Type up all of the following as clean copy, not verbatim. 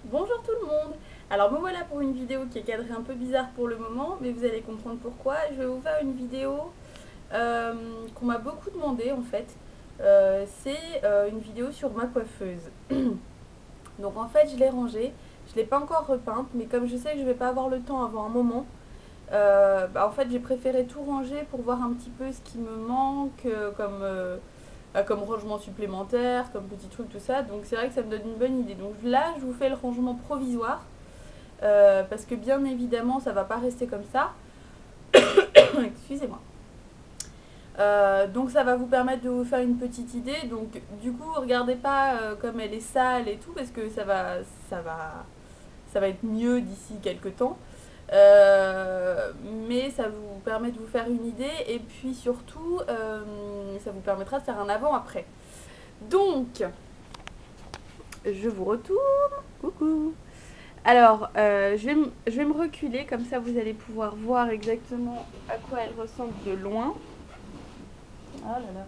Bonjour tout le monde. Alors me voilà pour une vidéo qui est cadrée un peu bizarre pour le moment, mais vous allez comprendre pourquoi. Je vais vous faire une vidéo qu'on m'a beaucoup demandé en fait. C'est une vidéo sur ma coiffeuse. Donc en fait je l'ai rangée, je ne l'ai pas encore repeinte, mais comme je sais que je ne vais pas avoir le temps avant un moment, en fait j'ai préféré tout ranger pour voir un petit peu ce qui me manque comme rangement supplémentaire, comme petit truc, tout ça. Donc c'est vrai que ça me donne une bonne idée. Donc là, je vous fais le rangement provisoire. Parce que bien évidemment, ça va pas rester comme ça. Excusez-moi. Donc ça va vous permettre de vous faire une petite idée. Donc du coup, regardez pas comme elle est sale et tout, parce que ça va être mieux d'ici quelques temps. Mais ça vous permet de vous faire une idée et puis surtout, ça vous permettra de faire un avant-après. Donc, je vous retourne. Coucou. Alors, je vais me reculer, comme ça vous allez pouvoir voir exactement à quoi elle ressemble de loin. Ah là là.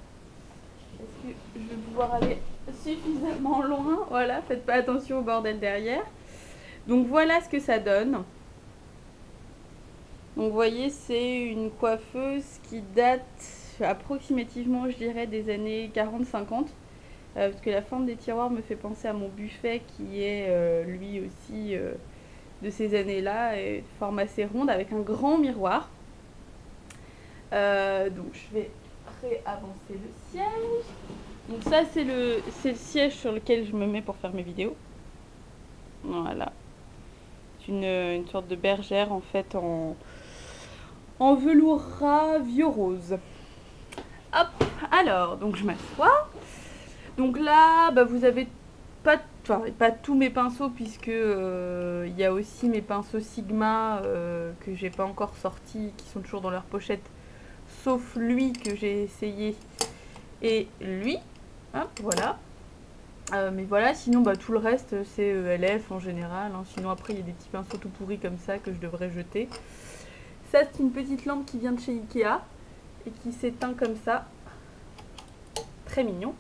Est-ce que je vais pouvoir aller suffisamment loin? Voilà, faites pas attention au bordel derrière. Donc voilà ce que ça donne. Donc vous voyez, c'est une coiffeuse qui date approximativement, je dirais, des années 40-50. Parce que la forme des tiroirs me fait penser à mon buffet qui est lui aussi de ces années-là, de forme assez ronde avec un grand miroir. Donc je vais réavancer le siège. Donc ça c'est le siège sur lequel je me mets pour faire mes vidéos. Voilà. C'est une sorte de bergère en fait en velours ras vieux rose. Hop, alors, donc je m'assois. Donc là, vous avez pas tous mes pinceaux puisque il y a aussi mes pinceaux Sigma que j'ai pas encore sortis, qui sont toujours dans leur pochette, sauf lui que j'ai essayé et lui. Hop, voilà. Mais voilà, sinon tout le reste c'est ELF en général. Hein. Sinon après il y a des petits pinceaux tout pourris comme ça que je devrais jeter. Ça c'est une petite lampe qui vient de chez Ikea et qui s'éteint comme ça. Très mignon.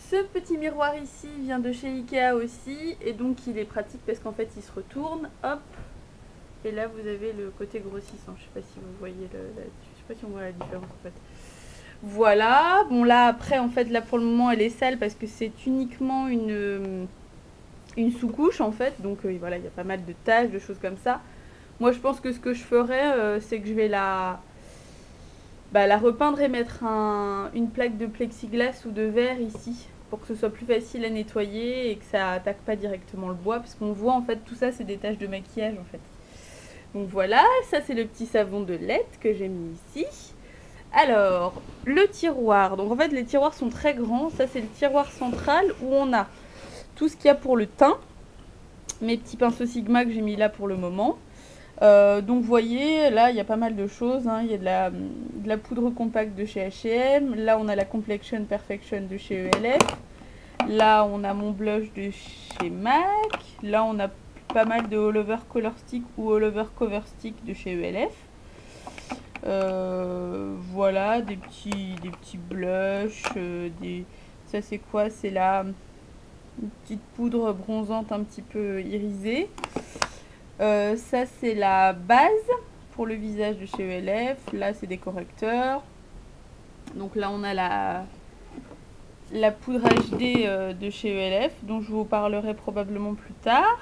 Ce petit miroir ici vient de chez Ikea aussi et donc il est pratique parce qu'en fait il se retourne, hop, et là vous avez le côté grossissant. Je sais pas si vous voyez je sais pas si on voit la différence en fait. Voilà, bon là après en fait là pour le moment elle est sale parce que c'est uniquement une sous-couche en fait, donc voilà il y a pas mal de taches, de choses comme ça. Moi je pense que ce que je ferais c'est que je vais la repeindre et mettre une plaque de plexiglas ou de verre ici pour que ce soit plus facile à nettoyer et que ça attaque pas directement le bois parce qu'on voit en fait tout ça c'est des taches de maquillage en fait. Donc voilà, ça c'est le petit savon de lait que j'ai mis ici. Alors, le tiroir. Donc en fait les tiroirs sont très grands. Ça c'est le tiroir central où on a tout ce qu'il y a pour le teint. Mes petits pinceaux Sigma que j'ai mis là pour le moment. Donc vous voyez, là il y a pas mal de choses, hein. Il y a de la poudre compacte de chez H&M, là on a la Complexion Perfection de chez ELF, là on a mon blush de chez MAC, là on a pas mal de All Over Color Stick ou All Over Cover Stick de chez ELF. Voilà, des petits blushs, ça c'est quoi? C'est une petite poudre bronzante un petit peu irisée. Ça c'est la base pour le visage de chez ELF. Là c'est des correcteurs. Donc là on a la poudre HD de chez ELF dont je vous parlerai probablement plus tard.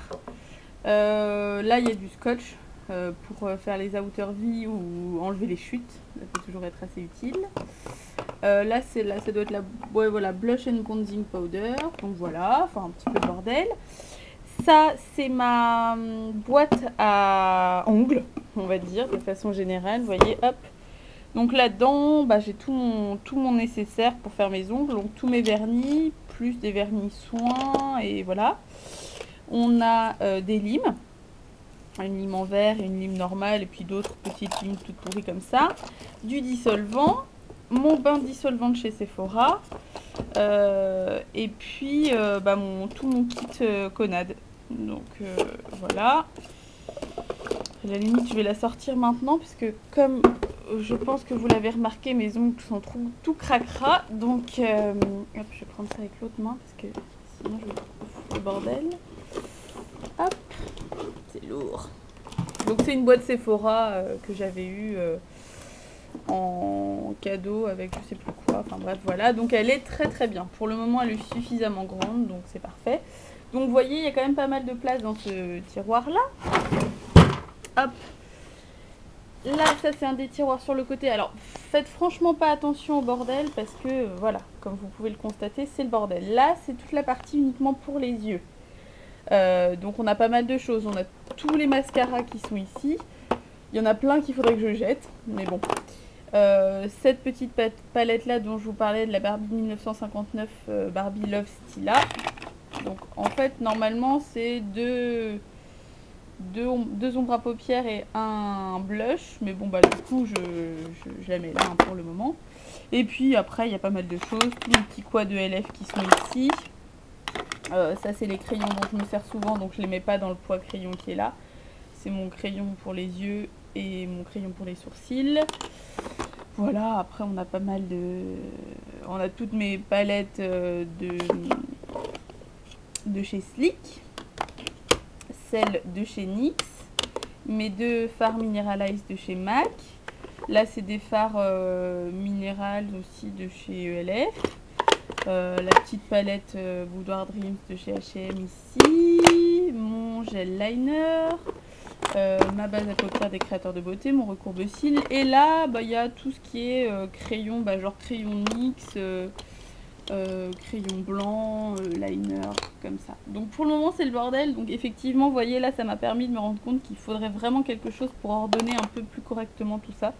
Là il y a du scotch pour faire les outer V ou enlever les chutes. Ça peut toujours être assez utile. Là ça doit être voilà, blush and bronzing powder. Donc voilà, enfin un petit peu de bordel. Ça, c'est ma boîte à ongles, on va dire, de façon générale. Vous voyez, hop. Donc là-dedans, j'ai tout mon nécessaire pour faire mes ongles. Donc tous mes vernis, plus des vernis soins, et voilà. On a des limes. Une lime en verre et une lime normale, et puis d'autres petites limes toutes pourries comme ça. Du dissolvant. Mon bain dissolvant de chez Sephora. Et puis tout mon kit Conad. Donc voilà. À la limite je vais la sortir maintenant puisque comme je pense que vous l'avez remarqué, mes ongles sont tout cracra. Donc hop, je vais prendre ça avec l'autre main parce que sinon je vais foutre le bordel. Hop, c'est lourd. Donc c'est une boîte Sephora que j'avais eue en cadeau avec je sais plus quoi. Enfin bref, voilà. Donc elle est très très bien. Pour le moment, elle est suffisamment grande, donc c'est parfait. Donc vous voyez, il y a quand même pas mal de place dans ce tiroir-là. Hop. Là, ça c'est un des tiroirs sur le côté. Alors, faites franchement pas attention au bordel parce que, voilà, comme vous pouvez le constater, c'est le bordel. Là, c'est toute la partie uniquement pour les yeux. Donc on a pas mal de choses. On a tous les mascaras qui sont ici. Il y en a plein qu'il faudrait que je jette, mais bon. Cette petite palette là dont je vous parlais, de la Barbie 1959 Barbie Love Stila. Donc en fait, normalement, c'est deux ombres à paupières et un blush, mais bon bah du coup je la mets là pour le moment. Et puis après il y a pas mal de choses, tous les petits quads de LF qui sont ici. Ça c'est les crayons dont je me sers souvent, donc je les mets pas dans le poids crayon qui est là. C'est mon crayon pour les yeux et mon crayon pour les sourcils. Voilà, après on a pas mal de... On a toutes mes palettes de chez Sleek, celle de chez NYX, mes deux fards Mineralize de chez MAC. Là, c'est des fards minérales aussi de chez ELF. La petite palette Boudoir Dreams de chez H&M ici. Mon gel liner. Ma base à paupières des créateurs de beauté, mon recourbe cils. Et là, il y a tout ce qui est crayon, genre crayon NYX, crayon blanc, liner, comme ça. Donc pour le moment c'est le bordel, donc effectivement vous voyez là ça m'a permis de me rendre compte qu'il faudrait vraiment quelque chose pour ordonner un peu plus correctement tout ça.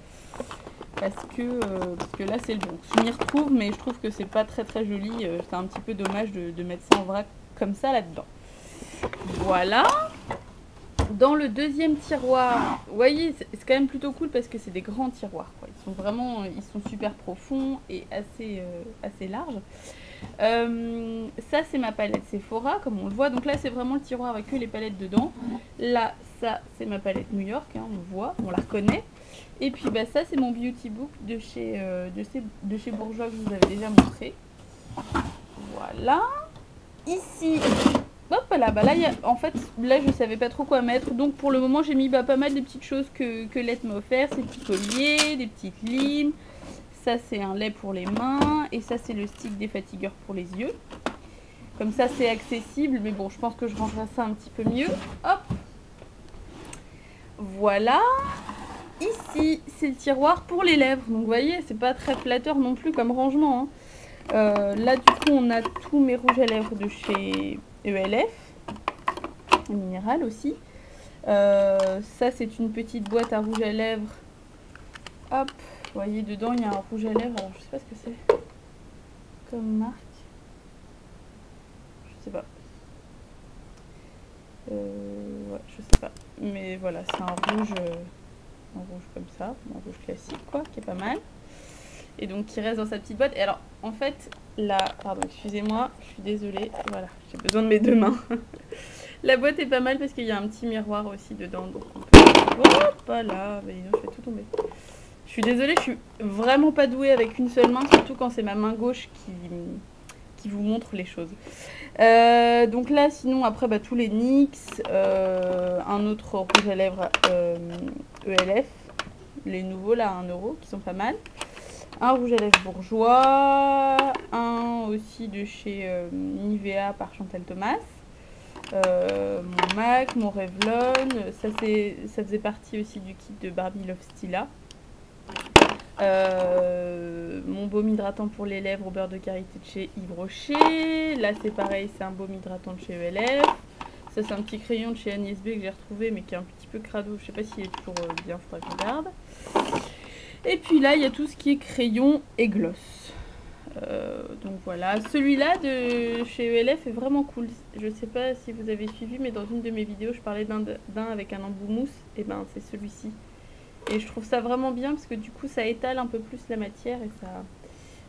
Parce que là c'est le bon. Je m'y retrouve mais je trouve que c'est pas très très joli, c'est un petit peu dommage de mettre ça en vrac comme ça là-dedans. Voilà. Dans le deuxième tiroir, vous voyez, c'est quand même plutôt cool parce que c'est des grands tiroirs, quoi. Ils sont super profonds et assez larges. Ça, c'est ma palette Sephora, comme on le voit. Donc là, c'est vraiment le tiroir avec que les palettes dedans. Là, ça, c'est ma palette New York, hein, on le voit, on la reconnaît. Et puis, ça, c'est mon beauty book de chez Bourjois que je vous avais déjà montré. Voilà. Ici... Hop là, là, en fait, là je savais pas trop quoi mettre, donc pour le moment j'ai mis pas mal de petites choses que Let m'a offert, ces petits colliers, des petites limes, ça c'est un lait pour les mains, et ça c'est le stick défatigueur pour les yeux. Comme ça c'est accessible, mais bon je pense que je rangerai ça un petit peu mieux. Hop. Voilà. Ici c'est le tiroir pour les lèvres, donc vous voyez c'est pas très flatteur non plus comme rangement, hein. Là du coup on a tous mes rouges à lèvres de chez ELF, minéral aussi. Ça c'est une petite boîte à rouge à lèvres. Hop, vous voyez dedans il y a un rouge à lèvres. Alors je sais pas ce que c'est comme marque. Je sais pas. Ouais, je sais pas. Mais voilà, c'est un rouge comme ça, un rouge classique quoi, qui est pas mal. Et donc qui reste dans sa petite boîte. Et alors en fait là, pardon excusez-moi, je suis désolée, voilà, j'ai besoin de mes deux mains. La boîte est pas mal parce qu'il y a un petit miroir aussi dedans, donc on peut... Hop là, bah, non, je fais tout tomber. Je suis désolée, je suis vraiment pas douée avec une seule main, surtout quand c'est ma main gauche qui vous montre les choses. Donc là sinon après tous les NYX, un autre rouge à lèvres ELF, les nouveaux là à 1 € qui sont pas mal. Un rouge à lèvres Bourjois, un aussi de chez Nivea par Chantal Thomas, mon MAC, mon Revlon, ça faisait partie aussi du kit de Barbie Love Stila. Mon baume hydratant pour les lèvres au beurre de karité de chez Yves Rocher. Là c'est pareil, c'est un baume hydratant de chez ELF. Ça c'est un petit crayon de chez Agnès B que j'ai retrouvé mais qui est un petit peu crado, je sais pas s'il est toujours bien, faudra que je regarde. Et puis là, il y a tout ce qui est crayon et gloss. Donc voilà, celui-là de chez ELF est vraiment cool. Je sais pas si vous avez suivi, mais dans une de mes vidéos, je parlais d'un avec un embout mousse. Et ben, c'est celui-ci. Et je trouve ça vraiment bien parce que du coup, ça étale un peu plus la matière et ça...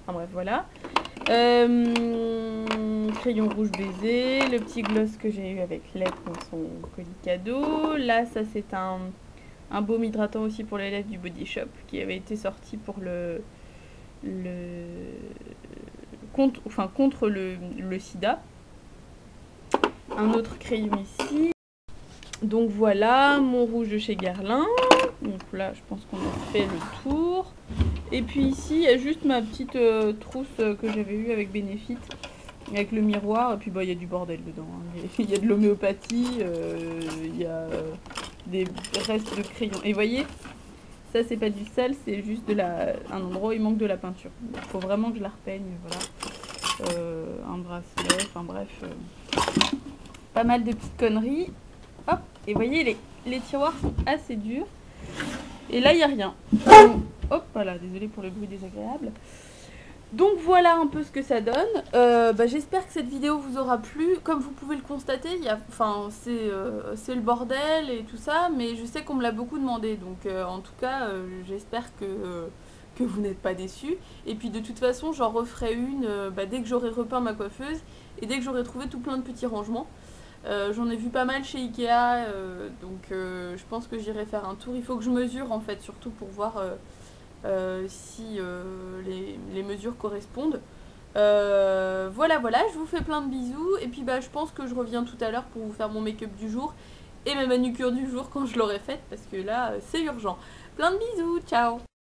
Enfin bref, voilà. Crayon rouge baiser, le petit gloss que j'ai eu avec Let dans son colis cadeau. Là, ça c'est un baume hydratant aussi pour les lèvres du Body Shop qui avait été sorti pour contre le sida. Un autre crayon ici. Donc voilà, mon rouge de chez Guerlain. Donc là, je pense qu'on a fait le tour. Et puis ici, il y a juste ma petite trousse que j'avais eue avec Benefit. Avec le miroir, et puis bah il y a du bordel dedans. Hein. Il y a de l'homéopathie, il y a des restes de crayons. Et vous voyez, ça c'est pas du sel, c'est juste un endroit où il manque de la peinture. Il faut vraiment que je la repeigne, voilà. Un bracelet, enfin bref. Pas mal de petites conneries. Hop, et vous voyez, les tiroirs sont assez durs. Et là, il n'y a rien. Hop, voilà, désolée pour le bruit désagréable. Donc voilà un peu ce que ça donne. J'espère que cette vidéo vous aura plu. Comme vous pouvez le constater, c'est le bordel et tout ça, mais je sais qu'on me l'a beaucoup demandé. Donc en tout cas, j'espère que vous n'êtes pas déçus. Et puis de toute façon, j'en referai une dès que j'aurai repeint ma coiffeuse et dès que j'aurai trouvé tout plein de petits rangements. J'en ai vu pas mal chez Ikea, donc je pense que j'irai faire un tour. Il faut que je mesure en fait, surtout pour voir si les mesures correspondent. Voilà, je vous fais plein de bisous. Et puis je pense que je reviens tout à l'heure pour vous faire mon make-up du jour et ma manucure du jour quand je l'aurai faite, parce que là c'est urgent. Plein de bisous, ciao!